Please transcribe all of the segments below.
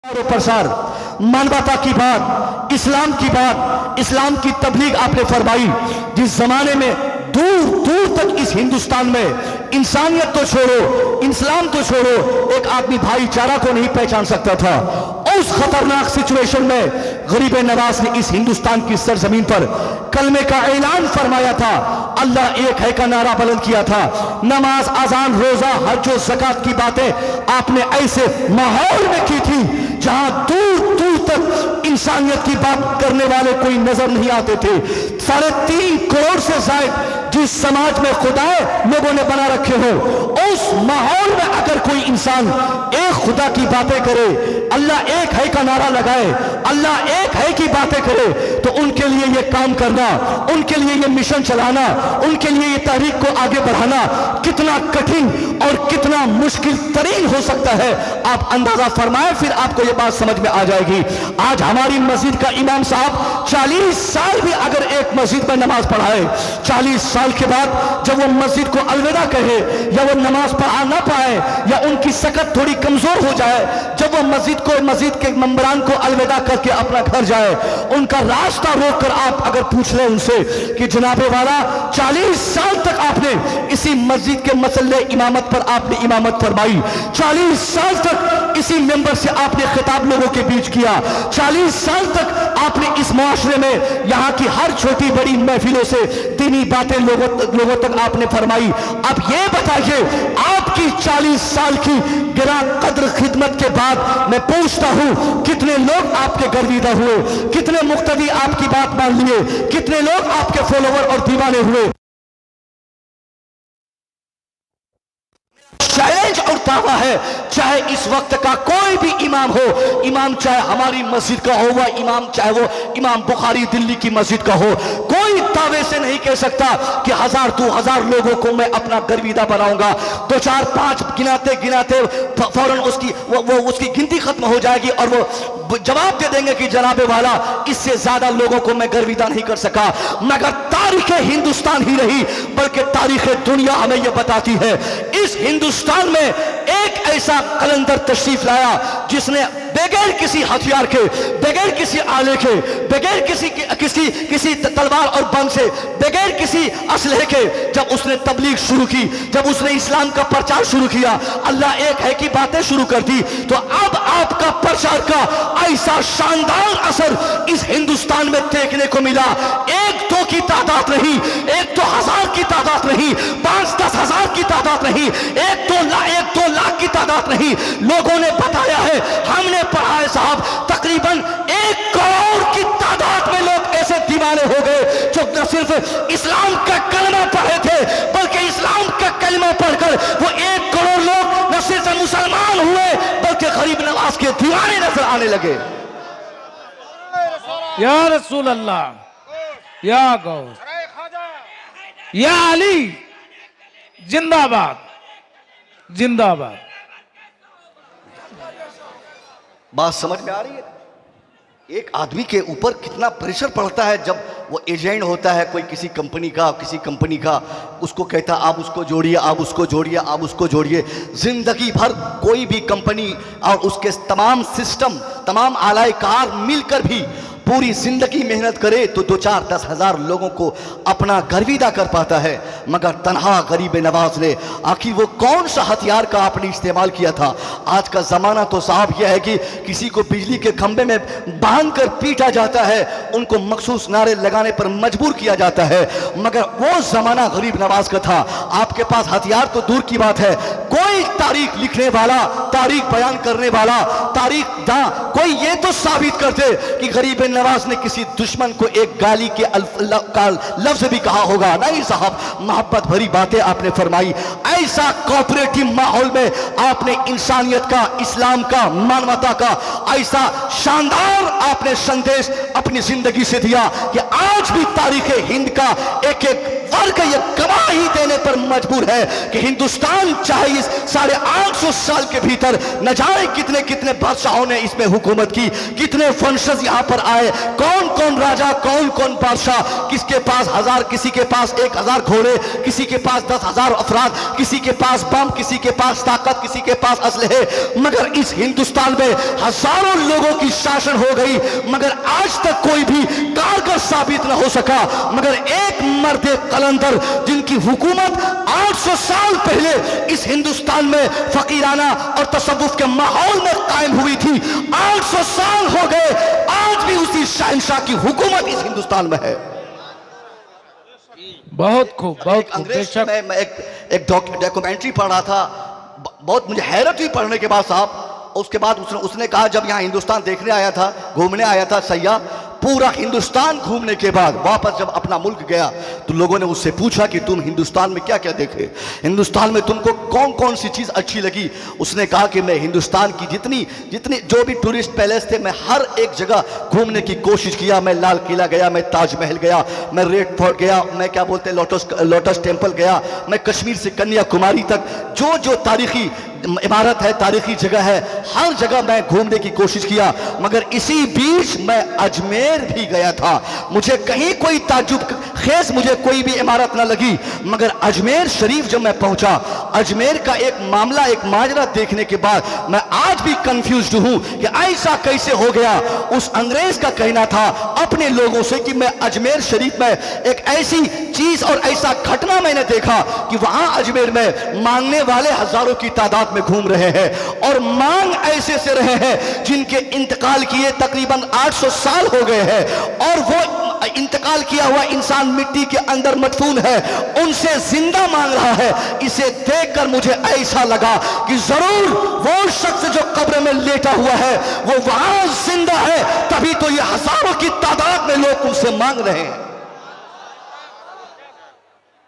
और प्रसार, मानवता की बात, इस्लाम की बात, इस्लाम की तबलीग आपने फरमाई। जिस जमाने में दूर दूर तक इस हिंदुस्तान में इंसानियत तो छोड़ो, इस्लाम तो छोड़ो, एक आदमी भाईचारा को नहीं पहचान सकता था, उस खतरनाक सिचुएशन में गरीब नवाज ने इस हिंदुस्तान की सरजमीन पर कलमे का ऐलान फरमाया था, अल्लाह एक है का नारा बुलंद किया था। नमाज, अजान, रोजा, हज और ज़कात की बातें आपने ऐसे माहौल में की थी जहां दूर दूर तक इंसानियत की बात करने वाले कोई नजर नहीं आते थे। 3.5 करोड़ से ज्यादा जिस समाज में खुदाए लोगों ने बना रखे हो, उस माहौल में अगर कोई इंसान एक खुदा की बातें करे, अल्लाह एक है का नारा लगाए, अल्लाह एक है की बातें करे, तो उनके लिए ये काम करना, उनके लिए ये मिशन चलाना, उनके लिए ये तहरीक को आगे बढ़ाना कितना कठिन और कितना मुश्किल तरीन हो सकता है, आप अंदाजा फरमाए, फिर आपको ये बात समझ में आ जाएगी। आज हमारी मस्जिद का इमाम साहब 40 साल भी अगर एक मस्जिद में नमाज पढ़ाए, 40 साल के बाद जब वो मस्जिद को अलविदा कहे या वो नमाज पढ़ा ना पाए या उनकी सकत थोड़ी कमजोर हो जाए, जब वो मस्जिद के मेंबरान को अलविदा करके अपना घर जाए, उनका रास्ता रोक कर आप अगर पूछ रहे उनसे कि जनाबे वाला 40 साल तक आपने इसी मस्जिद के मसल्ले इमामत पर आपने इमामत फरमाई, 40 साल तक इसी मेंबर से आपने खिताब लोगों के बीच किया, 40 साल तक आपने इस मुआशरे में यहाँ की हर छोटी बड़ी महफिलों से दीनी बातें लोगों तक आपने फरमाई। अब ये बताइए, आपकी 40 साल की गिरा कद्र खिदमत के बाद मैं पूछता हूं, कितने लोग आपके गर्विदा हुए, कितने मुक्तदी आपकी बात मान लिए, कितने लोग आपके फॉलोवर और दीवाने हुए। चैलेंज और दावा है, चाहे इस वक्त का कोई भी इमाम हो, इमाम चाहे हमारी मस्जिद का हो, वह इमाम चाहे वो इमाम बुखारी दिल्ली की मस्जिद का हो, कोई दावे से नहीं कह सकता कि 1000-2000 लोगों को मैं अपना गर्विदा बनाऊंगा। 2-4-5 गिनाते गिनाते फौरन उसकी गिनती खत्म हो जाएगी और वो जवाब दे देंगे कि जनाबे वाला इससे ज्यादा लोगों को मैं गर्विदा नहीं कर सका। मगर तारीख हिंदुस्तान ही रही बल्कि तारीख दुनिया हमें यह बताती है, इस हिंदुस्तान में एक ऐसा कलंदर तशरीफ लाया जिसने बगैर किसी हथियार के, बगैर किसी आले के, बगैर किसी तलवार और बम से, बगैर किसी असलहे के जब उसने तबलीग शुरू की, जब उसने इस्लाम का प्रचार शुरू किया, अल्लाह एक है की बातें शुरू कर दी, तो अब आपका प्रचार का ऐसा शानदार असर इस हिंदुस्तान में देखने को मिला। 1-2 की तादाद नहीं, 1-2 हजार की तादाद नहीं, 5-10 हजार की तादाद नहीं, 1-2 लाख की तादाद नहीं, लोगों ने बताया है, हमने पढ़ा है साहब, तकरीबन 1 करोड़ की तादाद में लोग ऐसे दीवाने हो गए जो न सिर्फ इस्लाम का कलमा पढ़े थे बल्कि इस्लाम का कलमा पढ़कर वो 1 करोड़ लोग न सिर्फ मुसलमान हुए बल्कि गरीब नवाज के दीवाने नजर आने लगे। या रसूल अल्लाह, या गौस, या अली, जिंदाबाद जिंदाबाद। बात समझ में आ रही है? एक आदमी के ऊपर कितना प्रेशर पड़ता है जब वो एजेंट होता है कोई किसी कंपनी का, उसको कहता आप उसको जोड़िए, आप उसको जोड़िए, आप उसको जोड़िए। जिंदगी भर कोई भी कंपनी और उसके तमाम सिस्टम, तमाम आलाए कार मिलकर भी पूरी जिंदगी मेहनत करे तो 2-4-10 हजार लोगों को अपना गर्विदा कर पाता है, मगर तन्हा गरीब नवाज ने आखिर वो कौन सा हथियार का आपने इस्तेमाल किया था? आज का ज़माना तो साहब यह है कि किसी को बिजली के खंभे में बांध कर पीटा जाता है, उनको मखसूस नारे लगाने पर मजबूर किया जाता है, मगर वो ज़माना गरीब नवाज का था। आपके पास हथियार तो दूर की बात है, कोई तारीख लिखने वाला, तारीख बयान करने वाला, तारीख कोई ये तो साबित कर दे कि गरीब नवाज ने किसी दुश्मन को एक गाली के लफ्ज भी कहा होगा। नहीं साहब, मोहब्बत भरी बातें आपने फरमाई। ऐसा कोऑपरेटिव माहौल में आपने इंसानियत का, इस्लाम का, मानवता का ऐसा शानदार आपने संदेश अपनी जिंदगी से दिया कि आज भी तारीख हिंद का एक एक वर्ग ये गवाही देने पर मजबूर है कि हिंदुस्तान चाहे इस 850 साल के भीतर न जाने कितने कितने बादशाहों ने इसमें हुकूमत की, कितने वंशज यहाँ पर आए, कौन कौन राजा, कौन कौन बादशाह, किसके पास 1000, किसी के पास 1000 घोड़े, किसी के पास 10,000 अफराद, किसी के पास बम, किसी के पास ताकत, किसी के पास असलहे, मगर इस हिंदुस्तान में 1000 हजारों लोगों की शासन हो गई, मगर आज तक कोई भी कारगर साबित न हो सका। मगर एक मर्द कलंदर जिनकी हुकूमत 800 साल पहले इस हिंदुस्तान में फकीराना और तसव्वुफ के माहौल में कायम हुई थी, 800 साल हो गए, आज भी उसी शहंशाह की हुकूमत इस हिंदुस्तान में है। बहुत खूब, बहुत खूब। अंग्रेज बेशक मैं एक डॉक्यूमेंट्री पढ़ रहा था, बहुत मुझे हैरत हुई पढ़ने के बाद साहब। उसके बाद उसने कहा जब यहाँ हिंदुस्तान देखने आया था, घूमने आया था सैयाह, पूरा हिंदुस्तान घूमने के बाद वापस जब अपना मुल्क गया तो लोगों ने उससे पूछा कि तुम हिंदुस्तान में क्या क्या देखे, हिंदुस्तान में तुमको कौन कौन सी चीज़ अच्छी लगी। उसने कहा कि मैं हिंदुस्तान की जितनी जितनी जो भी टूरिस्ट पैलेस थे, मैं हर एक जगह घूमने की कोशिश किया। मैं लाल किला गया, मैं ताजमहल गया, मैं रेड फोर्ट गया, मैं क्या बोलते हैं लोटस टेम्पल गया, मैं कश्मीर से कन्याकुमारी तक जो जो तारीखी इमारत है, तारीखी जगह है, हर जगह मैं घूमने की कोशिश किया। मगर इसी बीच मैं अजमेर भी गया था। मुझे कहीं कोई ताज्जुब खेज मुझे कोई भी इमारत ना लगी, मगर अजमेर शरीफ जब मैं पहुंचा, अजमेर का एक मामला, एक माजरा देखने के बाद मैं आज भी कंफ्यूज्ड हूं कि ऐसा कैसे हो गया। उस अंग्रेज का कहना था अपने लोगों से कि मैं अजमेर शरीफ में एक ऐसी चीज और ऐसा घटना मैंने देखा कि वहां अजमेर में मांगने वाले हजारों की तादाद में घूम रहे हैं और मांग ऐसे से रहे हैं जिनके इंतकाल किए तकरीबन 800 साल हो गए हैं, और वो इंतकाल किया हुआ इंसान मिट्टी के अंदर मदफून है, उनसे जिंदा मांग रहा है। इसे देखकर मुझे ऐसा लगा कि जरूर वो शख्स जो कब्र में लेटा हुआ है वो वहां जिंदा है, तभी तो ये हजारों की तादाद में लोग उनसे मांग रहे हैं।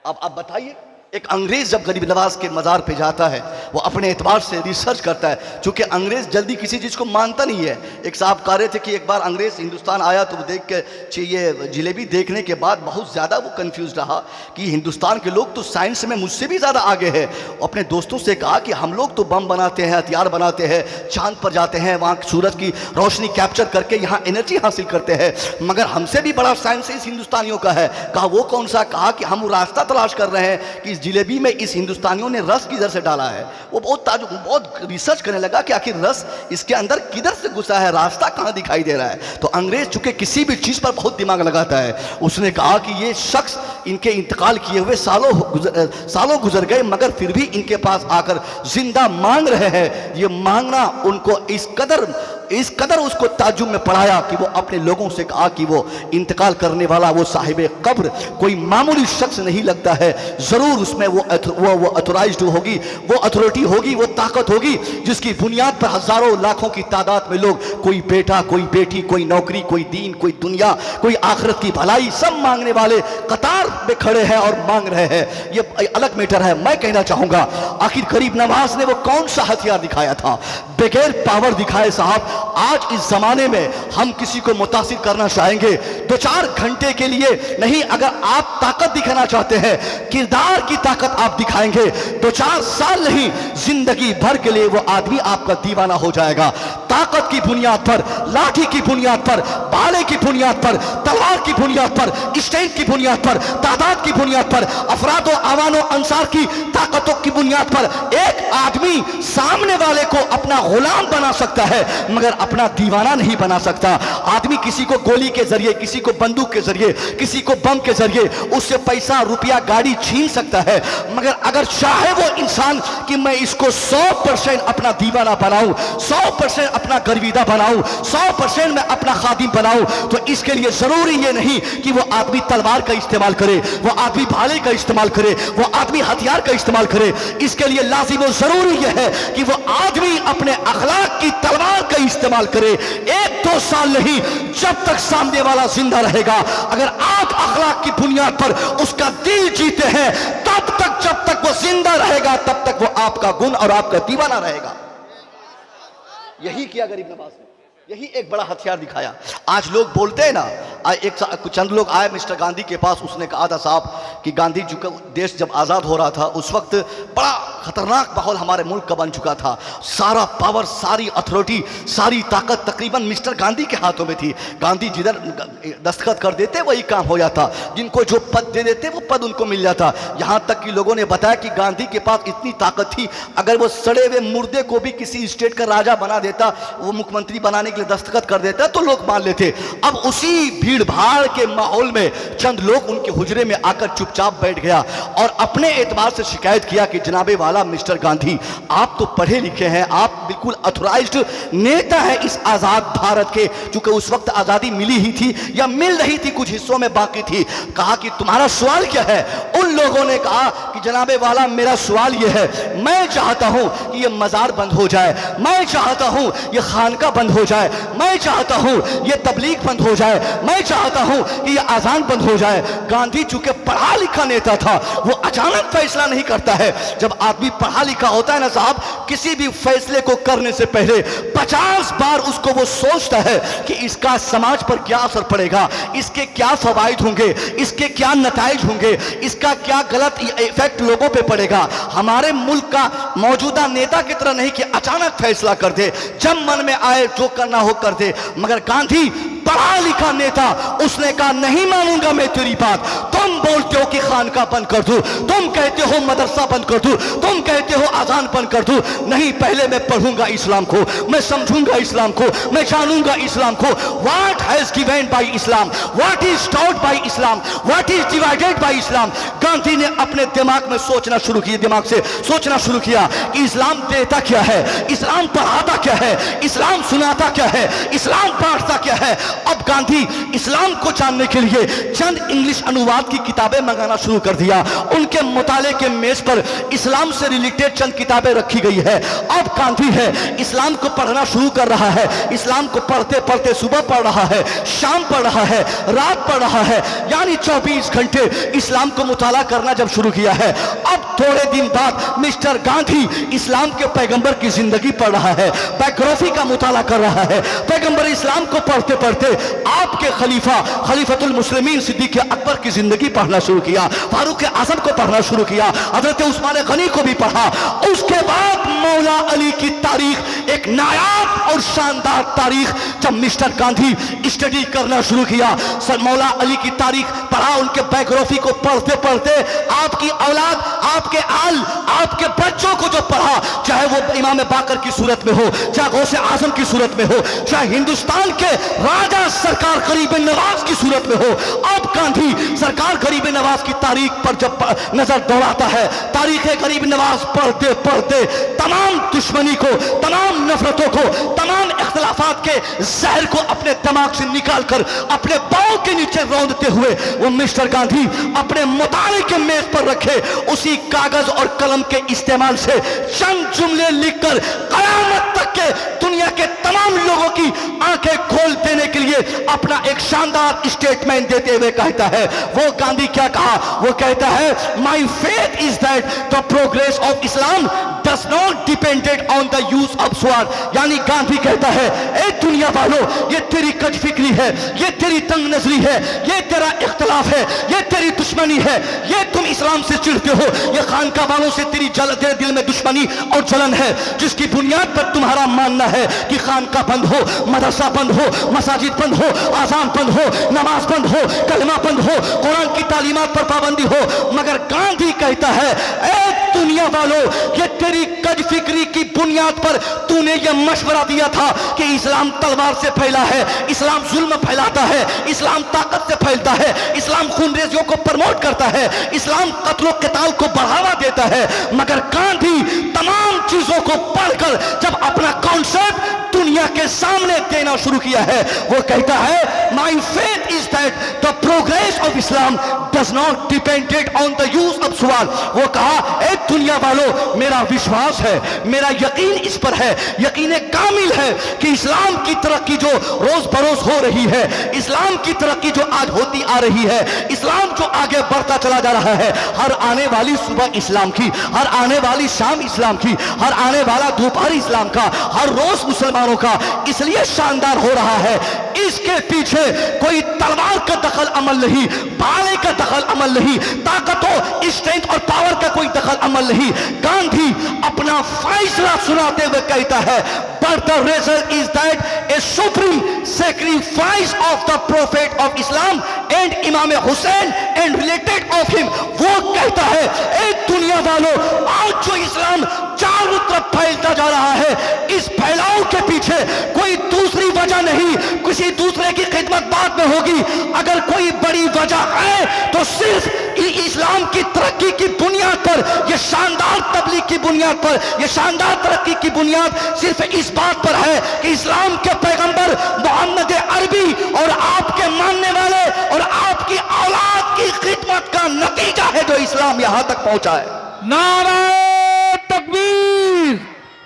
अब बताइए, एक अंग्रेज जब गरीब नवाज के मज़ार पे जाता है, वो अपने एतबार से रिसर्च करता है, क्योंकि अंग्रेज जल्दी किसी चीज़ को मानता नहीं है। एक साहब कह रहे थे कि एक बार अंग्रेज हिंदुस्तान आया तो वो देख के ये जिलेबी देखने के बाद बहुत ज़्यादा वो कंफ्यूज रहा कि हिंदुस्तान के लोग तो साइंस में मुझसे भी ज़्यादा आगे है। अपने दोस्तों से कहा कि हम लोग तो बम बनाते हैं, हथियार बनाते हैं, चांद पर जाते हैं, वहाँ सूरज की रोशनी कैप्चर करके यहाँ एनर्जी हासिल करते हैं, मगर हमसे भी बड़ा साइंस इस हिंदुस्तानियों का है। कहा वो कौन सा? कहा कि हम रास्ता तलाश कर रहे हैं कि जिलेबी में इस हिंदुस्तानियों ने रस किधर से डाला है। वो बहुत रिसर्च करने लगा कि आखिर रस इसके अंदर किधर से घुसा है, रास्ता कहां दिखाई दे रहा है। तो अंग्रेज चूंकि किसी भी चीज पर बहुत दिमाग लगाता है, उसने कहा कि ये शख्स इनके इंतकाल किए हुए सालों गुजर गए, मगर फिर भी इनके पास आकर जिंदा मांग रहे हैं। ये मांगना उनको इस कदर उसको ताज्जुब में पढ़ाया कि वो अपने लोगों से कहा कि वो इंतकाल करने वाला वो साहिब कब्र कोई मामूली शख्स नहीं लगता है, जरूर उसमें वो अथोराइज्ड होगी, वो अथॉरिटी होगी, वो ताकत होगी जिसकी बुनियाद पर हजारों लाखों की तादाद में लोग, कोई बेटा, कोई बेटी, कोई नौकरी, कोई दीन, कोई दुनिया, कोई आखिरत की भलाई, सब मांगने वाले कतार में खड़े हैं और मांग रहे हैं। ये अलग मैटर है। मैं कहना चाहूंगा आखिर गरीब नवाज ने वो कौन सा हथियार दिखाया था? बगैर पावर दिखाए साहब। आज इस जमाने में हम किसी को मुतासिर करना चाहेंगे 2-4 घंटे के लिए नहीं, अगर आप ताकत दिखाना चाहते हैं, किरदार की ताकत आप दिखाएंगे, 2-4 साल नहीं, जिंदगी भर के लिए वो आदमी आपका दीवाना हो जाएगा। ताकत की बुनियाद पर, लाठी की बुनियाद पर, भाले की बुनियाद पर, तलवार की बुनियाद पर, स्ट्रेंथ की बुनियाद पर, तादाद की बुनियाद पर, अफराद आवानो अंसार की ताकतों की बुनियाद पर एक आदमी सामने वाले को अपना गुलाम बना सकता है, मगर अपना दीवाना नहीं बना सकता। आदमी किसी को गोली के जरिए, किसी को बंदूक के जरिए, किसी को बम के जरिए उससे पैसा, रुपया, गाड़ी छीन सकता है, मगर अगर चाहे वो इंसान कि मैं इसको 100% अपना दीवाना बनाऊं, 100% अपना गर्विदा बनाऊं, 100% मैं अपना खादिम बनाऊं, तो इसके लिए जरूरी ये नहीं कि वो आदमी तलवार का इस्तेमाल करे, वो आदमी भाले का इस्तेमाल करे, वो आदमी हथियार का इस्तेमाल करे। इसके लिए लाजिम और जरूरी यह है कि वो आदमी अपने अखलाक की तलवार का इस्तेमाल करे। 1-2 साल नहीं, जब तक सामने वाला जिंदा रहेगा, अगर आप अखलाक की बुनियाद पर उसका दिल जीते हैं, तब तक, जब तक वो जिंदा रहेगा, तब तक वो आपका गुण और आपका दीवाना रहेगा। यही किया गरीब नवाज ने, यही एक बड़ा हथियार दिखाया। आज लोग बोलते हैं ना, चंद लोग आए मिस्टर गांधी के पास, उसने कहा था साहब कि गांधी जी का देश जब आज़ाद हो रहा था उस वक्त बड़ा खतरनाक माहौल हमारे मुल्क का बन चुका था। सारा पावर, सारी अथॉरिटी, सारी ताकत तकरीबन मिस्टर गांधी के हाथों में थी। गांधी जिधर दस्तखत कर देते वही काम हो जाता, जिनको जो पद दे देते वो पद उनको मिल जाता। यहाँ तक कि लोगों ने बताया कि गांधी के पास इतनी ताकत थी, अगर वो सड़े हुए मुर्दे को भी किसी स्टेट का राजा बना देता, वो मुख्यमंत्री बनाने के लिए दस्तखत कर देता, तो लोग मान लेते। अब उसी भीड़ भाड़ के माहौल में चंद लोग उनके हुजरे में आकर चुपचाप बैठ गया और अपने एतबार से शिकायत किया कि जनाबे वाला मिस्टर गांधी, आप तो पढ़े लिखे हैं, आप बिल्कुल अथोराइज्ड नेता हैं इस आजाद भारत के, चूंकि उस वक्त आजादी मिली ही थी या मिल रही थी, कुछ हिस्सों में बाकी थी। कहा कि तुम्हारा सवाल क्या है? उन लोगों ने कहा कि जनाबे वाला मेरा सवाल यह है, मैं चाहता हूं कि यह मजार बंद हो जाए, मैं चाहता हूं यह खानका बंद हो जाए, मैं चाहता हूं यह तबलीग बंद हो जाए, मैं चाहता हूं कि यह आजान बंद हो जाए। गांधी चूंकि पढ़ा लिखा नेता था, वो अचानक फैसला नहीं करता है। जब आदमी पढ़ा लिखा होता है ना साहब, किसी भी फैसले को करने से पहले 50 बार उसको वो सोचता है कि इसका समाज पर क्या असर पड़ेगा, इसके क्या फवाइद होंगे, इसके क्या नताइज होंगे, इसका क्या गलत इफेक्ट लोगों पे पड़ेगा। हमारे मुल्क का मौजूदा नेता की तरह नहीं कि अचानक फैसला कर दे, जब मन में आए जो करना हो कर दे। मगर गांधी पढ़ा लिखा नेता, उसने कहा नहीं मानूंगा मैं तेरी बात। तुम बोलते हो कि खानका बंद कर दूं, तुम कहते हो मदरसा बंद कर दूं, तुम कहते हो आजान बंद कर दूं, नहीं, पहले मैं पढ़ूंगा इस्लाम को, मैं समझूंगा इस्लाम को, मैं जानूंगा इस्लाम को। What has given by Islam, what is taught by Islam, what is divided by Islam. Gandhi ने अपने दिमाग में सोचना शुरू किया, दिमाग से सोचना शुरू किया कि इस्लाम देता क्या है, इस्लाम पढ़ाता क्या है, इस्लाम सुनाता क्या है, इस्लाम बांटता क्या है। अब गांधी इस्लाम को जानने के लिए चंद इंग्लिश अनुवाद की किताबें मंगाना शुरू कर दिया। उनके मुताले के मेज पर इस्लाम से रिलेटेड चंद किताबें रखी गई है। अब गांधी है इस्लाम को पढ़ना शुरू कर रहा है। इस्लाम को पढ़ते पढ़ते सुबह पढ़ रहा है, शाम पढ़ रहा है, रात पढ़ रहा है, यानी 24 घंटे इस्लाम को मुताला करना जब शुरू किया है। अब थोड़े दिन बाद मिस्टर गांधी इस्लाम के पैगंबर की जिंदगी पढ़ रहा है, बायोग्राफी का मुताला कर रहा है। पैगंबर इस्लाम को पढ़ते पढ़ते आपके खलीफा खलीफतुल मुस्लिमीन सिद्दीक अकबर की जिंदगी पढ़ना शुरू किया, फारूक आजम को पढ़ना शुरू किया, हजरत उस्मान गनी को भी पढ़ा। उसके बाद मौला अली की तारीख, एक नायाब और शानदार तारीख जब मिस्टर गांधी स्टडी करना शुरू किया, सर मौला अली की तारीख पढ़ा, उनके बायोग्राफी को पढ़ते पढ़ते आपकी औलाद, आपके आल, आपके बच्चों को जो पढ़ा, चाहे वो इमाम बाकर की सूरत में हो, चाहे गौसे आजम की सूरत में हो, चाहे हिंदुस्तान के राजा सरकार गरीब नवाज की सूरत में हो। अब गांधी सरकार गरीब नवाज की तारीख पर जब नजर दौड़ाता है, तारीख गरीब नवाज पढ़ते पढ़ते तमाम दुश्मनी को, तमाम नफरतों को, तमाम इख्तिलाफात के जहर को अपने दिमाग से निकाल कर अपने पांव के नीचे रौंदते हुए वो मिस्टर गांधी अपने मुताले के मेज पर रखे उसी कागज और कलम के इस्तेमाल से चंद जुमले लिखकर कयामत तक के दुनिया के तमाम लोगों की आंखें खोल देने के लिए अपना एक शानदार स्टेटमेंट देते हुए कहता है, वो गांधी क्या कहा? वो कहता है my faith is that the progress of Islam does not depended on the use of स्वार्थ। यानी गांधी कहता है, ए दुनिया वालों, ये तेरी कजफिक्री है, ये तेरी तंग नजरी है, ये तेरा इख्तलाफ है, ये तेरी दुश्मनी है, ये तुम इस्लाम से चिढ़ते हो, ये खानका वालों से तेरी तेरे दिल में दुश्मनी और जलन है, जिसकी बुनियाद पर तुम्हारा मानना है कि खानका बंद हो, मदरसा बंद हो, मसाजिद बंद हो, आजान बंद हो, नमाज बंद हो, कलमा बंद हो, कुरान की तालीमात पर पाबंदी हो। मगर गांधी कहता है, ए दुनिया वालों, ये तेरी कज फिक्री की बुनियाद पर तूने ये मशवरा दिया था कि इस्लाम तलवार से फैला है, इस्लाम जुल्म फैलाता है, इस्लाम ताकत से फैलता है, इस्लाम खूनरेजियों को प्रमोट करता है, इस्लाम कत्लो क़िताल को बढ़ावा देता है। मगर गांधी तमाम चीजों को पढ़कर जब अपना कॉन्सेप्ट दुनिया के सामने देना शुरू किया है, वो कहता है my faith is that the progress of Islam does not depended on the use of सवाल। वो कहा, ए दुनिया वालों, मेरा विश्वास है, मेरा यकीन इस पर है, यकीन कामिल है कि इस्लाम की तरक्की जो रोज बरोज हो रही है, इस्लाम की तरक्की जो आज होती आ रही है, इस्लाम जो आगे बढ़ता चला जा रहा है, हर आने वाली सुबह इस्लाम की, हर आने वाली शाम इस्लाम की, हर आने वाला दोपहर इस्लाम का, हर रोज मुसलमानों का इसलिए शानदार हो रहा है, इसके पीछे कोई तलवार का दखल अमल नहीं, भाले का दखल अमल नहीं, ताकतों, स्ट्रेंथ और पावर का कोई दखल अमल नहीं। गांधी अपना फैसला सुनाते हुए कहता है, but the result is that a supreme sacrifice of the prophet of Islam and Imam Hussein and related of him। वो कहता है, एक दुनिया वालों, आज जो इस्लाम चारों तरफ फैलता जा रहा है, इस फैलाव के पीछे कोई दूसरी वजह नहीं, किसी दूसरे की खिदमत बाद में होगी। अगर कोई बड़ी वजह है तो सिर्फ इस्लाम की तरक्की की बुनियाद पर, यह शानदार तबलीग की बुनियाद पर, यह शानदार तरक्की की बुनियाद सिर्फ इस बात पर है कि इस्लाम के पैगंबर मोहम्मद अरबी और आपके मानने वाले और आपकी औलाद की खिदमत का नतीजा है जो इस्लाम यहां तक पहुंचा है। नारे तकबीर,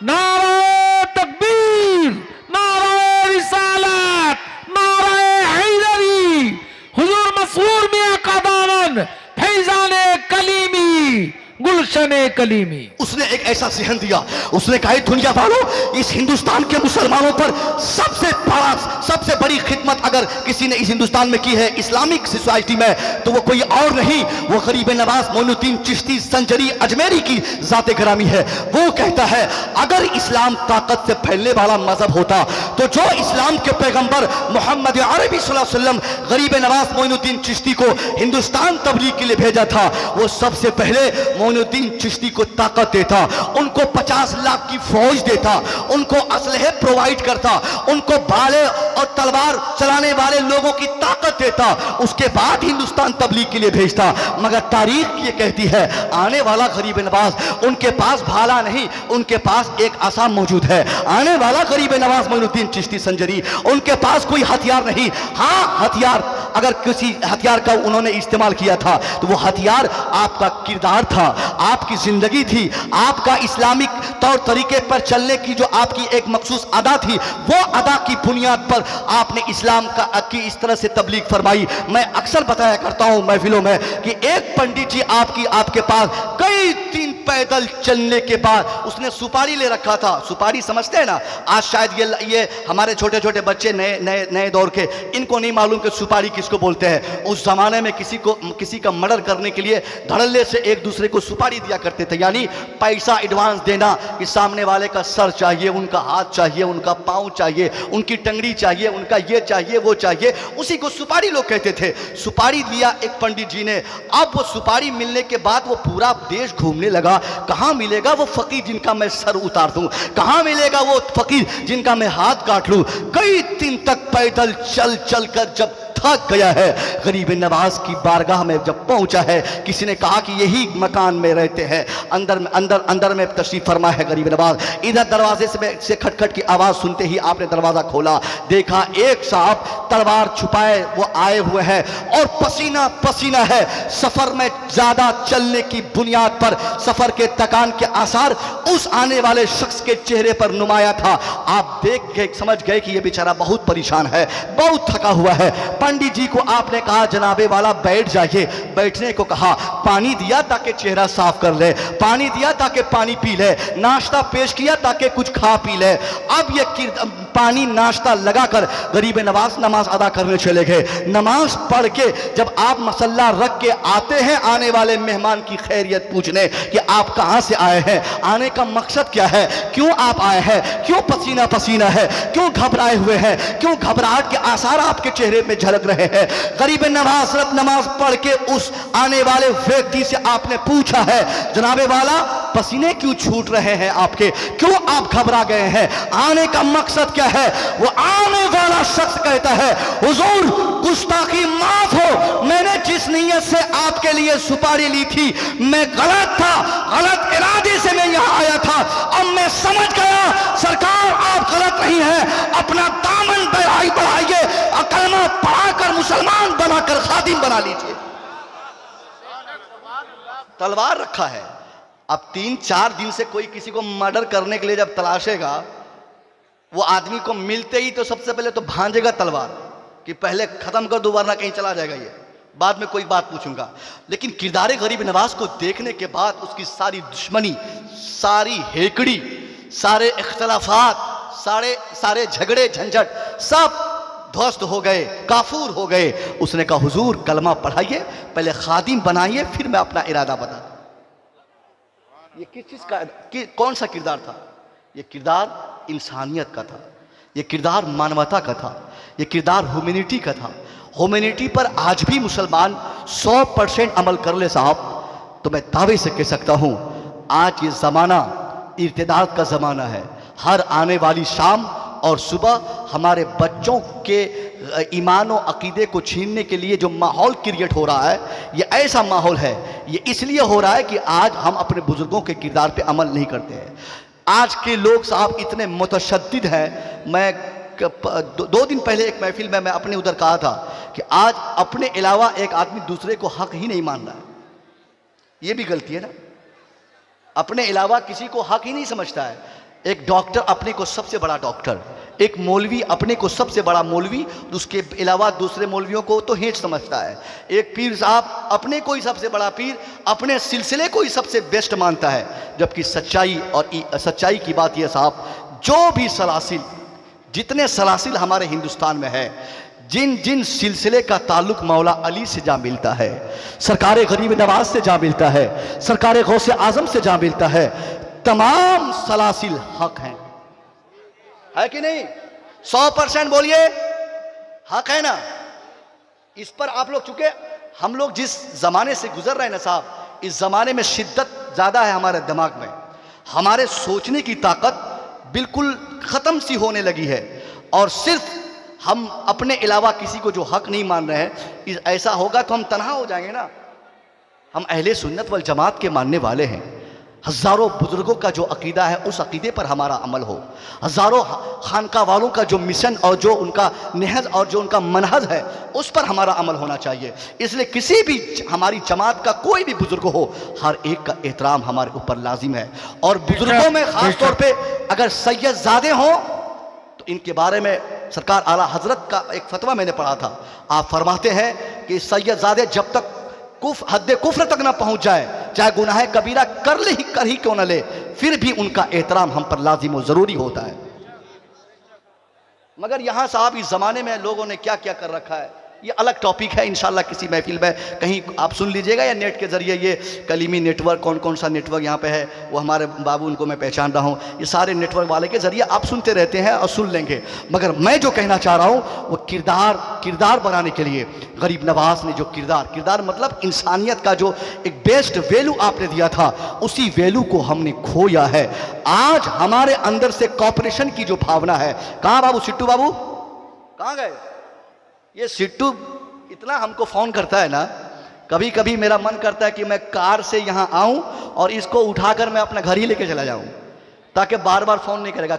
नारे तकबीर, नारे रिसालत, नारे हैदरी, हुजूर मसरूर मियां का दामन, फैजाने कलीमी, गुलशने कलीमी। उसने एक ऐसा सिहन दिया, उसने कहा, दुनिया वालों, इस हिंदुस्तान के मुसलमानों पर सबसे बड़ा, सबसे बड़ी खिदमत अगर किसी ने इस हिंदुस्तान में की है, इस्लामिक सोसाइटी में, तो वो कोई और नहीं, वो गरीब नवाज मोइनुद्दीन चिश्ती संजरी अजमेरी की जाते ग्रामी है। वो कहता है, अगर इस्लाम ताकत से फैलने वाला मजहब होता तो जो इस्लाम के पैगंबर मोहम्मद अरबी सल्लल्लाहु अलैहि वसल्लम गरीब नवाज मोइनुद्दीन चिश्ती को हिंदुस्तान तबलीग के लिए भेजा था, वो सबसे पहले मोइनुद्दीन चिश्ती को ताकत देता, उनको 50 लाख की फौज देता, उनको असलहे प्रोवाइड करता, उनको भाले और तलवार चलाने वाले लोगों की ताकत देता, उसके बाद हिंदुस्तान तबलीग के लिए भेजता। मगर तारीख ये कहती है, आने वाला गरीब नवाज, उनके पास भाला नहीं, उनके पास एक आसा मौजूद है। आने वाला गरीब नवाज मोइनुद्दीन चिश्ती संजरी, उनके पास कोई हथियार नहीं। हाँ, हथियार, अगर किसी हथियार का उन्होंने इस्तेमाल किया था तो वो हथियार आपका किरदार था, आपकी जिंदगी थी, आपका इस्लामिक तौर तरीके पर चलने की जो आपकी एक मखसूस अदा थी, वो अदा की बुनियाद पर आपने इस्लाम की इस तरह से तबलीग फरमाई। मैं अक्सर बताया करता हूं महफिलों में कि एक पंडित जी आपके पास कई दिन पैदल चलने के बाद उसने सुपारी ले रखा था। सुपारी समझते हैं ना? आज शायद ये हमारे छोटे छोटे बच्चे नए दौर के, इनको नहीं मालूम कि सुपारी किसको बोलते हैं। उस जमाने में किसी का मर्डर करने के लिए धड़ल्ले से एक दूसरे को सुपारी दिया करते थे, यानी पैसा एडवांस देना कि सामने वाले का सर चाहिए, उनका हाथ चाहिए, उनका पांव चाहिए, उनकी टंगड़ी चाहिए, उनका ये चाहिए वो चाहिए, उसी को सुपारी लोग कहते थे। सुपारी दिया एक पंडित जी ने। अब वो सुपारी मिलने के बाद वो पूरा देश घूमने लगा, कहां मिलेगा वो फकीर जिनका मैं सर उतार दूं, कहां मिलेगा वो फकीर जिनका मैं हाथ काट लूं। कई दिन तक पैदल चल चल कर जब थक गया है, गरीब नवाज की बारगाह में जब पहुंचा है, किसी ने कहा कि यही मकान में रहते हैं, अंदर में तशरीफ फरमा है गरीब नवाज। इधर दरवाजे से खटखट की आवाज सुनते ही आपने दरवाजा खोला, देखा एक साहब तलवार छुपाए वो आए हुए हैं और पसीना पसीना है। सफर में ज्यादा चलने की बुनियाद पर सफर के थकान के आसार उस आने वाले शख्स के चेहरे पर नुमाया था। आप देख के समझ गए कि यह बेचारा बहुत परेशान है, बहुत थका हुआ है। पंडित जी को आपने कहा, जनाबे वाला बैठ जाइए। बैठने को कहा, पानी दिया ताकि चेहरा साफ कर ले, पानी दिया ताकि पानी पी ले, नाश्ता पेश किया ताकि कुछ खा पी ले। अब ये पानी नाश्ता लगाकर गरीब नवाज नमाज अदा करने चले गए। नमाज पढ़ के जब आप मसल्ला रख के आते हैं आने वाले मेहमान की खैरियत पूछने कि आप कहां से आए हैं, आने का मकसद क्या है, क्यों आप आए हैं, क्यों पसीना पसीना है, क्यों घबराए हुए हैं, क्यों घबराहट के आसार आपके चेहरे में झलक रहे हैं। गरीब नवाज सिर्फ नमाज पढ़ के उस आने वाले व्यक्ति से आपने पूछा है, जनाबे वाला पसीने क्यों छूट रहे हैं आपके, क्यों आप घबरा गए हैं, आने का मकसद क्या है। वो आने वाला शख्स कहता है, हुजूर गुस्ताखी माफ हो, मैंने जिस नीयत से आपके लिए सुपारी ली थी मैं गलत था, गलत इरादे से मैं यहां आया था। अब मैं समझ गया सरकार आप गलत नहीं है, अपना दामन बढ़ाइए और कलमा पढ़ाकर मुसलमान बनाकर खादिम बना लीजिए। तलवार रखा है। अब 3-4 दिन से कोई किसी को मर्डर करने के लिए जब तलाशेगा, वो आदमी को मिलते ही तो सबसे पहले तो भांजेगा तलवार कि पहले खत्म कर दो वरना कहीं चला जाएगा, ये बाद में कोई बात पूछूंगा। लेकिन किरदारे गरीब नवाज को देखने के बाद उसकी सारी दुश्मनी, सारी हेकड़ी, सारे इख्तलाफात, सारे झगड़े झंझट सब ध्वस्त हो गए, काफूर हो गए। उसने कहा हुजूर कलमा पढ़ाइए, पहले खादिम बनाइए, फिर मैं अपना इरादा बता। ये किस चीज का कौन सा किरदार था? ये किरदार इंसानियत का था, ये किरदार मानवता का था, ये किरदार ह्यूमैनिटी का था। ह्यूमैनिटी पर आज भी मुसलमान 100% अमल कर ले साहब, तो मैं दावे से कह सकता हूं आज ये ज़माना इर्तिदाद का ज़माना है। हर आने वाली शाम और सुबह हमारे बच्चों के ईमान और अकीदे को छीनने के लिए जो माहौल क्रिएट हो रहा है, ये ऐसा माहौल है, ये इसलिए हो रहा है कि आज हम अपने बुजुर्गों के किरदार पे अमल नहीं करते हैं। आज के लोग साहब इतने मुतशद्दिद हैं। मैं 2 दिन पहले एक महफिल में मैं अपने उधर कहा था कि आज अपने अलावा एक आदमी दूसरे को हक ही नहीं मान रहा है। ये भी गलती है ना, अपने अलावा किसी को हक ही नहीं समझता है। एक डॉक्टर अपने को सबसे बड़ा डॉक्टर, एक मौलवी अपने को सबसे बड़ा मौलवी, उसके अलावा दूसरे मौलवियों को तो हेठ समझता है। एक पीर साहब अपने को ही सबसे बड़ा पीर, अपने सिलसिले को ही सबसे बेस्ट मानता है। जबकि सच्चाई की बात यह साहब, जो भी सलासिल, जितने सलासिल हमारे हिंदुस्तान में है, जिन जिन सिलसिले का ताल्लुक मौला अली से जा मिलता है, सरकार गरीब नवाज से जा मिलता है, सरकार गौसे आजम से जा मिलता है, तमाम सलासिल हक हैं, है कि नहीं? 100% बोलिए, हक है ना? इस पर आप लोग, चूंकि हम लोग जिस जमाने से गुजर रहे हैं ना साहब, इस जमाने में शिद्दत ज्यादा है हमारे दिमाग में, हमारे सोचने की ताकत बिल्कुल खत्म सी होने लगी है। और सिर्फ हम अपने अलावा किसी को जो हक नहीं मान रहे हैं, ऐसा होगा तो हम तन्हा हो जाएंगे ना। हम अहले सुन्नत वल जमात के मानने वाले हैं। हज़ारों बुजुर्गों का जो अकीदा है, उस अकीदे पर हमारा अमल हो। हज़ारों खानका वालों का जो मिशन और जो उनका नहज और जो उनका मनहज है, उस पर हमारा अमल होना चाहिए। इसलिए किसी भी हमारी जमात का कोई भी बुजुर्ग हो, हर एक का एहतराम हमारे ऊपर लाजिम है। और बुजुर्गों में ख़ास तौर पर अगर सैयदज़ादे हों तो इनके बारे में सरकार आला हजरत का एक फतवा मैंने पढ़ा था। आप फरमाते हैं कि सैयदज़ादे जब तक हद्दे कुफ्र तक ना पहुंच जाए, चाहे गुनाह कबीरा कर ही क्यों न ले, फिर भी उनका एहतराम हम पर लाजिम और जरूरी होता है। मगर यहां साहब इस जमाने में लोगों ने क्या क्या कर रखा है, ये अलग टॉपिक है। इंशाल्लाह किसी महफिल में कहीं आप सुन लीजिएगा, या नेट के जरिए ये कलीमी नेटवर्क, कौन कौन सा नेटवर्क यहाँ पे है, वो हमारे बाबू, उनको मैं पहचान रहा हूँ, ये सारे नेटवर्क वाले के जरिए आप सुनते रहते हैं और सुन लेंगे। मगर मैं जो कहना चाह रहा हूँ वो किरदार बनाने के लिए गरीब नवाज ने जो किरदार मतलब इंसानियत का जो एक बेस्ट वैल्यू आपने दिया था, उसी वैल्यू को हमने खोया है। आज हमारे अंदर से कॉपरेशन की जो भावना है, कहाँ बाबू, सिट्टू बाबू कहाँ गए? ये सिट्टू इतना हमको फ़ोन करता है ना, कभी कभी मेरा मन करता है कि मैं कार से यहाँ आऊँ और इसको उठाकर मैं अपना घर ही लेके चला जाऊँ, ताकि बार बार फ़ोन नहीं करेगा।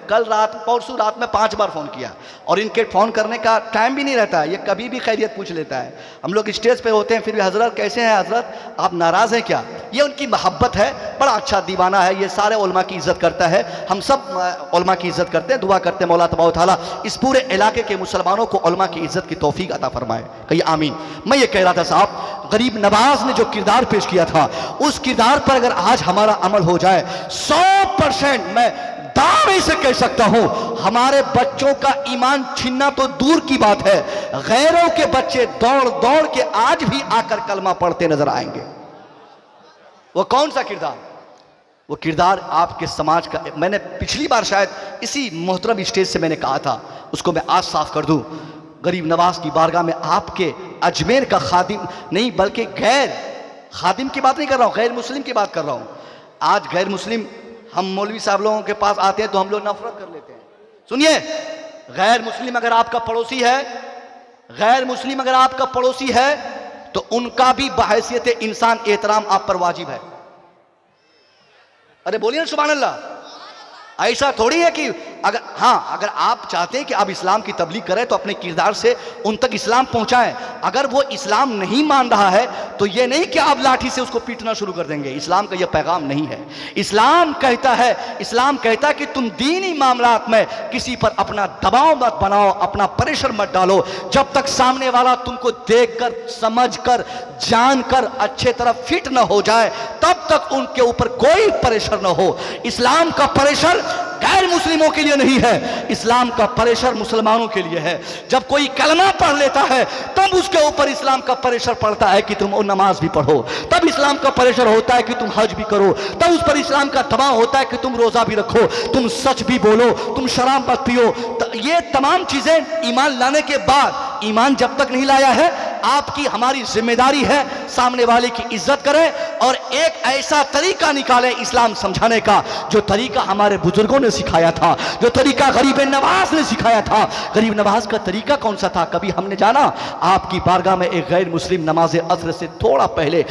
परसों रात में 5 बार फ़ोन किया, और इनके फ़ोन करने का टाइम भी नहीं रहता है। ये कभी भी खैरियत पूछ लेता है। हम लोग स्टेज पे होते हैं, फिर भी हज़रत कैसे हैं हज़रत, आप नाराज़ हैं क्या? ये उनकी मोहब्बत है, बड़ा अच्छा दीवाना है। ये सारे उलमा की इज़्ज़त करता है, हम सब उलमा की इज़्ज़त करते हैं। दुआ करते हैं मौला तबारक व तआला इस पूरे इलाके के मुसलमानों को उलमा की इज़्ज़त की तौफीक अता फरमाए, कहिए आमीन। मैं ये कह रहा था साहब, गरीब नवाज ने जो किरदार पेश किया था, उस किरदार पर अगर आज हमारा अमल हो जाए, 100% मैं दावे से कह सकता हूं, हमारे बच्चों का ईमान छीनना तो दूर की बात है, गैरों के बच्चे दौड़ दौड़ के आज भी आकर कलमा पढ़ते नजर आएंगे। वो कौन सा किरदार? वो किरदार आपके समाज का। मैंने पिछली बार शायद इसी मोहतरम स्टेज से मैंने कहा था, उसको मैं आज साफ कर दूं। गरीब नवाज की बारगाह में आपके अजमेर का खादिम नहीं, बल्कि गैर खादिम की बात नहीं कर रहा हूं, गैर मुस्लिम की बात कर रहा हूं। आज गैर मुस्लिम, हम मौलवी साहब लोगों के पास आते हैं तो हम लोग नफरत कर लेते हैं। सुनिए, गैर मुस्लिम अगर आपका पड़ोसी है, गैर मुस्लिम अगर आपका पड़ोसी है, तो उनका भी बहैसियत इंसान एहतराम आप पर वाजिब है। अरे बोलिए ना सुभान अल्लाह। ऐसा थोड़ी है कि अगर आप चाहते हैं कि आप इस्लाम की तबलीग करें तो अपने किरदार से उन तक इस्लाम पहुंचाएं। अगर वो इस्लाम नहीं मान रहा है तो ये नहीं कि आप लाठी से उसको पीटना शुरू कर देंगे। इस्लाम का ये पैगाम नहीं है। इस्लाम कहता है कि तुम दीनी मामलात में किसी पर अपना दबाव मत बनाओ, अपना प्रेशर मत डालो, जब तक सामने वाला तुमको देखकर, समझकर, जानकर अच्छे तरह फिट न हो जाए, तब तक उनके ऊपर कोई प्रेशर न हो। इस्लाम का प्रेशर गैर मुस्लिमों के लिए नहीं है, इस्लाम का प्रेशर मुसलमानों के लिए है। जब कोई कलमा पढ़ लेता है तब उसके ऊपर इस्लाम का प्रेशर पड़ता है कि तुम नमाज भी पढ़ो, तब इस्लाम का प्रेशर होता है कि तुम हज भी करो, तब उस पर इस्लाम का दबाव होता है कि तुम रोजा भी रखो, तुम सच भी बोलो, तुम शराब मत पियो। ये तमाम चीजें ईमान लाने के बाद, ईमान जब तक नहीं लाया है, आपकी हमारी जिम्मेदारी है सामने वाले की इज्जत करें और एक ऐसा तरीका निकालें इस्लाम समझाने का जो तरीका हमारे बुजुर्गों ने सिखाया था, जो तरीका गरीब नवाज ने सिखाया था। गरीब नवाज का तरीका कौन सा था? कभी हमने जाना आपकी बारगाह में एक गैर मुस्लिम नमाज असर से थोड़ा पहले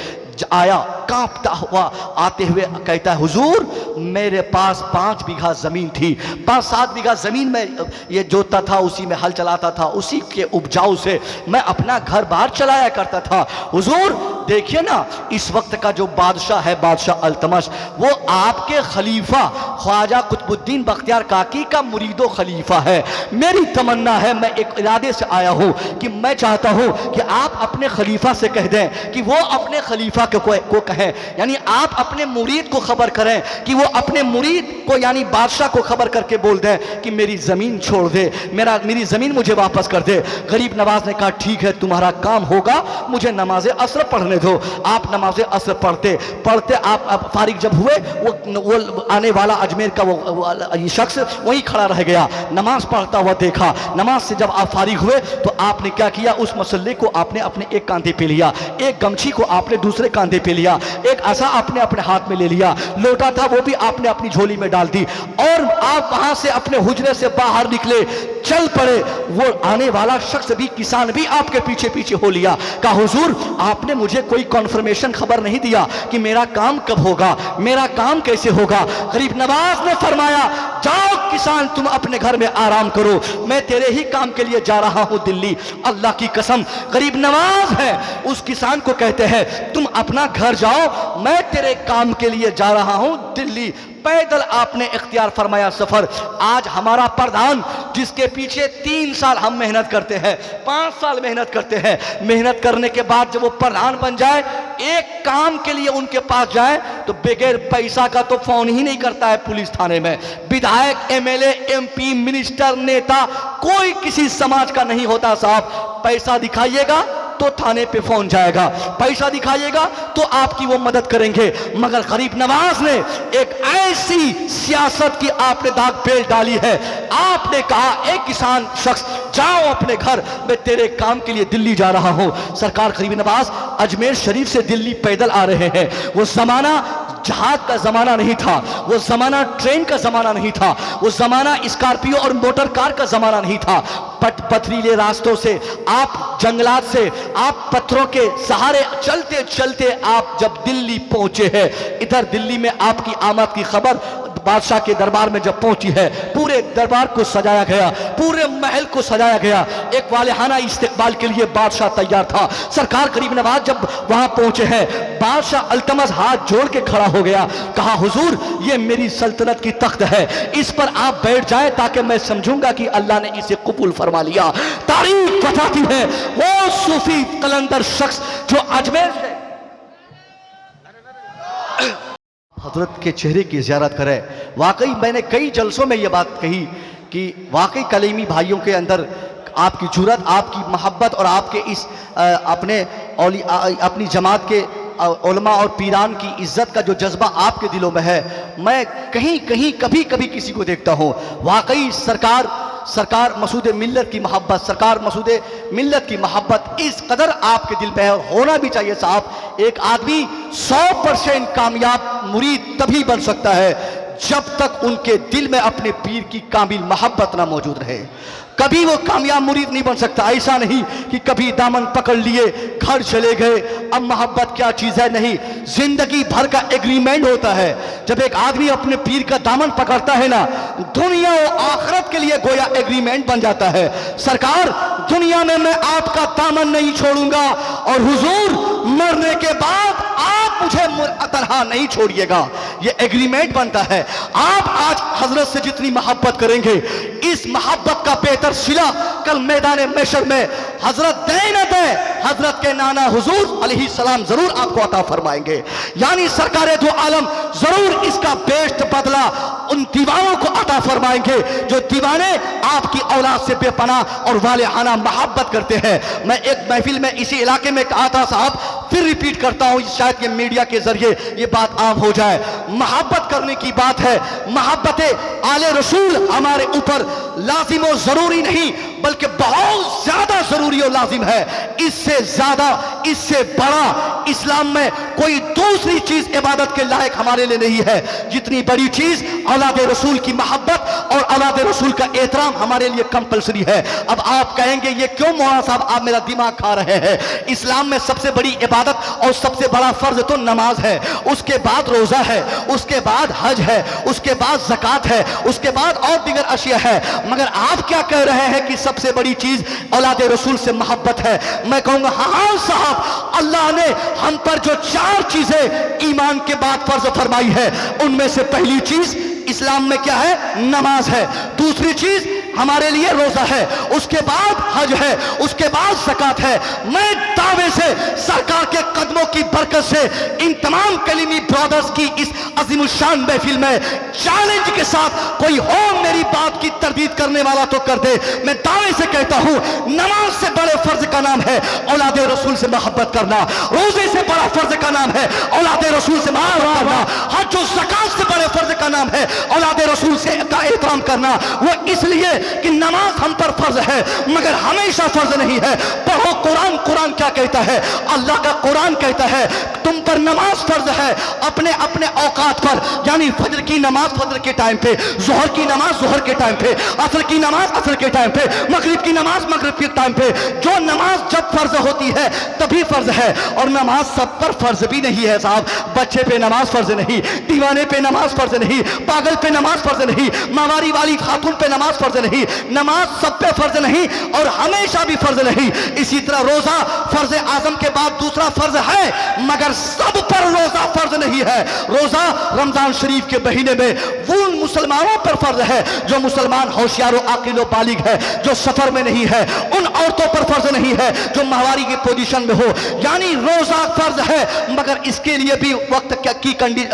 आया, कांपता हुआ आते हुए कहता है, हुजूर मेरे पास 5 बीघा जमीन थी, 5-7 बीघा जमीन में ये जोतता था, उसी में हल चलाता था, उसी के उपजाऊ से मैं अपना घर बार चलाया करता था। हुजूर देखिए ना, इस वक्त का जो बादशाह है, बादशाह अल्तमश, वो आपके खलीफा ख्वाजा कुतुबुद्दीन बख्तियार काकी का मुरीदो खलीफा है। मेरी तमन्ना है, मैं एक इरादे से आया हूं कि मैं चाहता हूं कि आप अपने खलीफा से कह दें कि वो अपने खलीफा को कहें, यानी आप अपने मुरीद को खबर करें कि वो अपने मुरीद को यानी बादशाह को खबर करके बोल दें कि मेरी जमीन छोड़ दे, मेरी जमीन मुझे वापस कर दे। गरीब नवाज ने कहा ठीक है, तुम्हारा काम होगा, मुझे नमाज असर पढ़ने दो। आप नमाज असर पढ़ते पढ़ते आप फारिग जब हुए, वो आने वाला अजमेर का वो शख्स वहीं खड़ा रह गया, नमाज पढ़ता हुआ देखा। नमाज से जब आप फारिग हुए तो आपने क्या किया, उस मसल्ले को आपने अपने एक कांधे पे लिया, एक गमछी को आपने दूसरे कांधे पे लिया, एक आसा आपने अपने हाथ में ले लिया, लोटा था वो भी आपने अपनी झोली में डाल दी और आप वहां से अपने हुजरे से बाहर निकले, चल पड़े। वो आने वाला शख्स भी, किसान भी आपके पीछे पीछे हो लिया। कहा हुजूर आपने मुझे कोई कॉन्फर्मेशन खबर नहीं दिया कि मेरा काम कब होगा, मेरा काम कैसे होगा। गरीब नवाज ने फरमाया जाओ किसान, तुम अपने घर में आराम करो, मैं तेरे ही काम के लिए जा रहा हूं दिल्ली। अल्लाह की कसम गरीब नवाज है, उस किसान को कहते हैं तुम अपना घर जाओ, मैं तेरे काम के लिए जा रहा हूं दिल्ली। पैदल आपने इख्तियार फरमाया सफर। आज हमारा प्रधान जिसके पीछे 3 साल हम मेहनत करते हैं, 5 साल मेहनत करते हैं, मेहनत करने के बाद जब वो प्रधान बन जाए, एक काम के लिए उनके पास जाए तो बगैर पैसा का तो फोन ही नहीं करता है पुलिस थाने में। विधायक, एमएलए, एमपी, मिनिस्टर, नेता, कोई किसी समाज का नहीं होता साहब। पैसा दिखाइएगा तो थाने पे फोन जाएगा, पैसा दिखाइएगा तो आपकी वो मदद करेंगे। मगर गरीब नवाज ने एक ऐसी सियासत की आपने दाग पेल डाली है। आपने कहा एक किसान शख्स जाओ अपने घर, मैं तेरे काम के लिए दिल्ली जा रहा हूं। सरकार गरीब नवाज अजमेर शरीफ से दिल्ली पैदल आ रहे हैं। वो जमाना जहाज का जमाना नहीं था, वो जमाना ट्रेन का जमाना नहीं था, वो जमाना स्कॉर्पियो और मोटर कार का जमाना नहीं था। पथरीले रास्तों से, आप जंगलात से, आप पत्थरों के सहारे चलते चलते आप जब दिल्ली पहुंचे हैं, इधर दिल्ली में आपकी आमद की खबर बादशाह के दरबार में जब पहुंची है, पूरे दरबार को सजाया गया, पूरे महल को सजाया गया, एक वालेहाना इस्तकबाल के लिए बादशाह तैयार था। सरकार गरीब नवाज जब वहां पहुंचे हैं, बादशाह अल्तमश हाथ जोड़ के खड़ा हो गया, कहा हुजूर ये मेरी सल्तनत की तख्त है, इस पर आप बैठ जाएं ताकि मैं समझूंगा कि अल्लाह ने इसे कबूल फरमा लिया। तारीख बताती है वो सूफी कलंदर शख्स जो अजमेर से हजरत के चेहरे की ज़ियारत करें। वाकई मैंने कई जलसों में ये बात कही कि वाकई कलीमी भाइयों के अंदर आपकी जुरत, आपकी मोहब्बत और आपके इस अपनी जमात के उलमा और पीरान की इज्जत का जो जज्बा आपके दिलों में है, मैं कहीं कहीं कभी कभी किसी को देखता हूँ। वाकई सरकार मसूद मिल्लत की मोहब्बत, सरकार मसूद मिल्लत की मोहब्बत इस कदर आपके दिल पे है, और होना भी चाहिए साहब। एक आदमी 100% कामयाब मुरीद तभी बन सकता है जब तक उनके दिल में अपने पीर की कामिल मोहब्बत ना मौजूद रहे। कभी वो कामयाब मुरीद नहीं बन सकता। ऐसा नहीं कि कभी दामन पकड़ लिए घर चले गए, अब मोहब्बत क्या चीज़ है, नहीं, जिंदगी भर का एग्रीमेंट होता है। जब एक आदमी अपने पीर का दामन पकड़ता है ना, दुनिया और आखिरत के लिए गोया एग्रीमेंट बन जाता है। सरकार दुनिया में मैं आपका दामन नहीं छोड़ूंगा और हुजूर मरने के बाद आप मुझे तनहा नहीं छोड़िएगा। ये एग्रीमेंट बनता है। आप आज हजरत से जितनी मोहब्बत करेंगे, इस मोहब्बत का बेहतर सिला कल मैदान महशर में हजरत दे न दे, हजरत के नाना हुजूर अलैहि सलाम जरूर आपको अता फरमाएंगे। यानी सरकार दो आलम जरूर इसका बेस्ट बदला उन दीवानों को अता फरमाएंगे जो दीवाने आपकी औलाद से बेपनाह और वालेहाना मोहब्बत करते हैं। मैं एक महफिल में इसी इलाके में कहा था साहब, फिर रिपीट करता हूं, शायद ये मीडिया के जरिए ये बात आम हो जाए। मोहब्बत करने की बात है, मोहब्बत आले रसूल हमारे ऊपर लाजिम और जरूरी नहीं बल्कि बहुत ज्यादा जरूरी और लाजिम है। इससे ज्यादा, इससे बड़ा इस्लाम में कोई दूसरी चीज इबादत के लायक हमारे लिए नहीं है जितनी बड़ी चीज औलाद रसूल की मोहब्बत और औलाद रसूल का एहतराम हमारे लिए कंपलसरी है। अब आप कहेंगे ये क्यों मौलाना साहब आप मेरा दिमाग खा रहे हैं? इस्लाम में सबसे बड़ी इबादत और सबसे बड़ा फर्ज तो नमाज है, उसके बाद रोजा है, उसके बाद हज है, उसके बाद ज़कात है, उसके बाद और दीगर अशिया है। मगर आप क्या कह रहे हैं कि सबसे बड़ी चीज औलाद रसूल से मोहब्बत है? मैं कहूंगा हाँ साहब, अल्लाह ने हम पर जो 4 चीजें ईमान के बाद फर्ज फरमाई है, उनमें से पहली चीज इस्लाम में क्या है? नमाज है। दूसरी चीज हमारे लिए रोजा है, उसके बाद हज है, उसके बाद ज़कात है। मैं दावे से सरकार के कदमों की बरकत से इन तमाम कलीमी ब्रदर्स की इस अजीमुशान महफिल में चैलेंज के साथ कोई हो मेरी बात की तरदीद करने वाला तो कर दे। मैं दावे से कहता हूं नमाज से बड़े फर्ज का नाम है औलाद रसूल से मोहब्बत करना, रोजे से बड़ा फर्ज का नाम है औलाद रसूल से मोहब्बत करना, हज और ज़कात से बड़े फर्ज का नाम है औलाद रसूल से का एहतराम करना। वो इसलिए कि नमाज हम पर फर्ज है मगर हमेशा फर्ज नहीं है। पढ़ो कुरान, कुरान क्या कहता है? अल्लाह का कुरान कहता है तुम पर नमाज फर्ज है अपने अपने औकात पर, यानी फजर की नमाज फजर के टाइम पे, जोहर की नमाज जोहर के टाइम पे, असर की नमाज असर के टाइम पे, मगरिब की नमाज मगरिब के टाइम पे। जो नमाज जब फर्ज होती है तभी फर्ज है। और नमाज सब पर फर्ज भी नहीं है साहब। बच्चे पे नमाज फर्ज नहीं, दीवाने पे नमाज फर्ज नहीं, पागल पे नमाज फर्ज नहीं, मावारी वाली खातून पे नमाज फर्ज नहीं। नमाज सब पे फर्ज नहीं और हमेशा भी फर्ज नहीं। इसी तरह रोजा फर्ज आजम के बाद दूसरा फर्ज है मगर सब पर रोजा फर्ज नहीं है। रोजा रमजान शरीफ के महीने में वो मुसलमानों पर फर्ज है जो मुसलमान होशियार आकिल व बालिग है, जो सफर में नहीं है। उन औरतों पर फर्ज नहीं है जो माहवारी की पोजीशन में हो। यानी रोजा फर्ज है मगर इसके लिए भी वक्त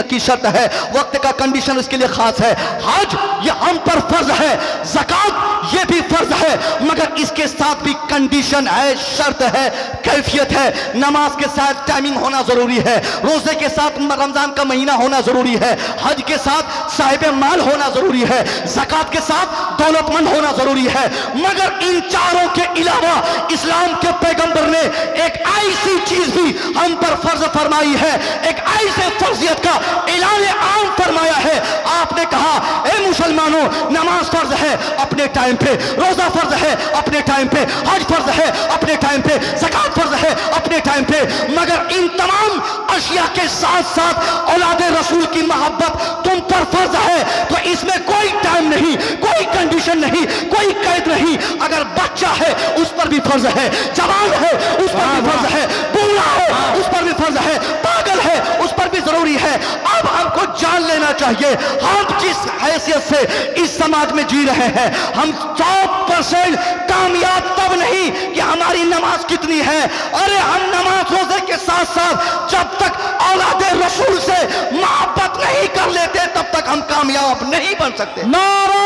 की शर्त है, वक्त का कंडीशन इसके लिए खास है। हज ये हम पर फर्ज है, ज़कात ये भी फर्ज है मगर इसके साथ भी कंडीशन है, शर्त है, कैफियत है। नमाज के साथ टाइमिंग होना जरूरी है, रोजे के साथ रमजान का महीना होना जरूरी है, हज के साथ साहिब माल होना जरूरी है, ज़कात के साथ दौलतमंद होना जरूरी है। मगर इन चारों के अलावा इस्लाम के पैगंबर ने एक ऐसी चीज भी हम पर फर्ज फरमाई है, एक ऐसे फर्जियत का ऐलान आम फरमाया है। आपने कहा ए मुसलमानों, नमाज फर्ज है अपने टाइम पे, रोजा फर्ज है अपने टाइम पे, हज फर्ज है अपने टाइम पे, ज़कात फर्ज है अपने टाइम पे। मगर इन तमाम अशिया के साथ साथ औलाद रसूल की मोहब्बत तुम पर फर्ज है। तो इसमें कोई टाइम नहीं, कोई कंडीशन नहीं, कोई कैद नहीं। अगर बच्चा है उस पर भी फर्ज है, जवान है उस पर भी फर्ज है, बूढ़ा है उस पर भी फर्ज है, पागल है उस पर भी जरूरी है। अब हमको जान लेना चाहिए हम जिस हैसियत से इस समाज में जी रहे हैं, हम 100% कामयाब तब नहीं कि हमारी नमाज कितनी है। अरे हम नमाज रोजे के साथ साथ जब तक औलाद रसूल से मोहब्बत नहीं कर लेते तब तक हम कामयाब नहीं बन सकते। नारा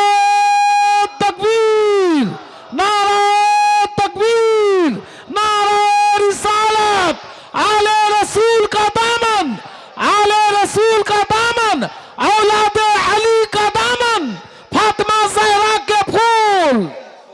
तकबीर, नारा तकबीर, नारा रिसालत, आले रसूल का दामन, आले रसूल का दामन, औलाद अली का दामन, फातिमा ज़हरा के फूल।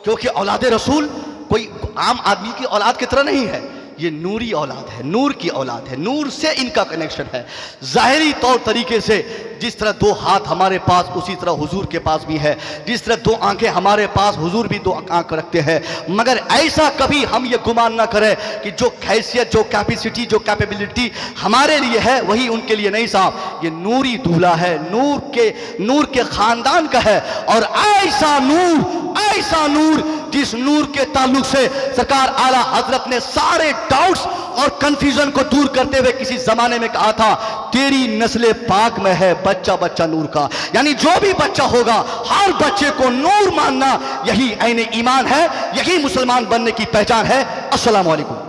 क्योंकि औलाद रसूल कोई आम आदमी की औलाद की तरह नहीं है, ये नूरी औलाद है, नूर की औलाद है, नूर से इनका कनेक्शन है। ज़ाहिरी तौर तरीके से जिस तरह 2 हाथ हमारे पास उसी तरह हुजूर के पास भी है, जिस तरह 2 आंखें हमारे पास हुजूर भी 2 आंख रखते हैं। मगर ऐसा कभी हम ये गुमान ना करें कि जो हैसियत, जो कैपेसिटी, जो कैपेबिलिटी हमारे लिए है वही उनके लिए नहीं साहब। ये नूरी दूल्हा है, नूर के खानदान का है और ऐसा नूर जिस नूर के ताल्लुक से सरकार आला हजरत ने सारे डाउट्स और कंफ्यूजन को दूर करते हुए किसी जमाने में कहा था, तेरी नस्ल पाक में है बच्चा बच्चा नूर का। यानी जो भी बच्चा होगा हर बच्चे को नूर मानना, यही ऐने ईमान है, यही मुसलमान बनने की पहचान है। अस्सलाम वालेकुम।